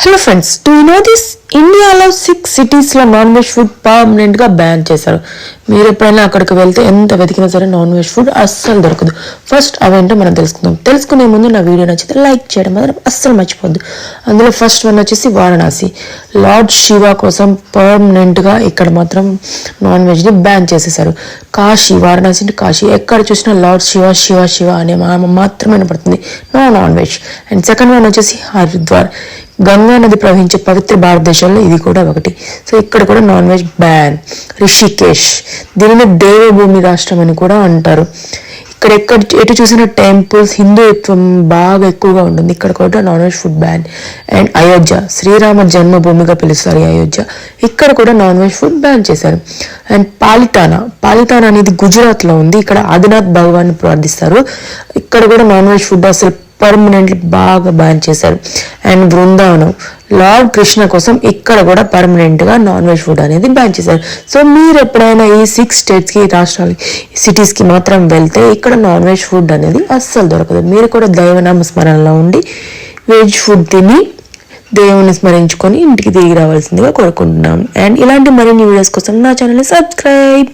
Hello friends, do you know this? ఇండియాలో 6 సిటీస్లో non veg food పర్మనెంట్గా బ్యాన్ చేశారు. మీరు ఎప్పుడైనా అక్కడికి వెళ్తే ఎంత వెతికినా సరే నాన్ వెజ్ ఫుడ్ అస్సలు దొరకదు. ఫస్ట్ అవేంటో మనం తెలుసుకుందాం. తెలుసుకునే ముందు నా వీడియో నచ్చితే లైక్ చేయడం మాత్రం అస్సలు మర్చిపోద్దు. అందులో ఫస్ట్ వన్ వచ్చేసి వారణాసి. లార్డ్ శివ కోసం పర్మనెంట్గా ఇక్కడ మాత్రం నాన్ వెజ్ని బ్యాన్ చేసేసారు. కాశీ, వారణాసి అంటే కాశీ, ఎక్కడ చూసినా లార్డ్ శివ శివ శివ అనే మాత్రమే వినపడుతుంది, no non veg. And second one వచ్చేసి హరిద్వార్. గంగా నది ప్రవహించే పవిత్ర భారతదేశంలో ఇది కూడా ఒకటి. సో ఇక్కడ కూడా నాన్ వెజ్ బ్యాన్. రిషికేష్, దీనిని దేవభూమి రాష్ట్రం అని కూడా అంటారు. ఇక్కడ ఎటు చూసిన టెంపుల్స్, హిందూత్వం బాగా ఎక్కువగా ఉంటుంది. ఇక్కడ కూడా non veg food ban. And Ayodhya, Srirama జన్మభూమిగా పిలుస్తారు ఈ అయోధ్య, ఇక్కడ కూడా నాన్ వెజ్ ఫుడ్ బ్యాన్ చేశారు. అండ్ పాలితానా అనేది గుజరాత్లో ఉంది. ఇక్కడ ఆదినాథ్ భగవాన్ని ప్రార్థిస్తారు. ఇక్కడ కూడా నాన్ వెజ్ ఫుడ్ అసలు పర్మనెంట్లీ బాగా బ్యాన్ చేశారు. అండ్ బృందావనం, లార్డ్ కృష్ణ కోసం ఇక్కడ కూడా పర్మనెంట్గా నాన్ వెజ్ ఫుడ్ అనేది బ్యాన్ చేశారు. సో మీరు ఎప్పుడైనా ఈ 6 స్టేట్స్కి, రాష్ట్రాలకి, సిటీస్కి మాత్రం వెళ్తే ఇక్కడ నాన్ వెజ్ ఫుడ్ అనేది అస్సలు దొరకదు. మీరు కూడా దైవనామ స్మరణలో ఉండి వెజ్ ఫుడ్ తిని దేవుని స్మరించుకొని ఇంటికి తిరిగి రావాల్సిందిగా కోరుకుంటున్నాం. అండ్ ఇలాంటి మరిన్ని వీడియోస్ కోసం నా ఛానల్ని సబ్స్క్రైబ్.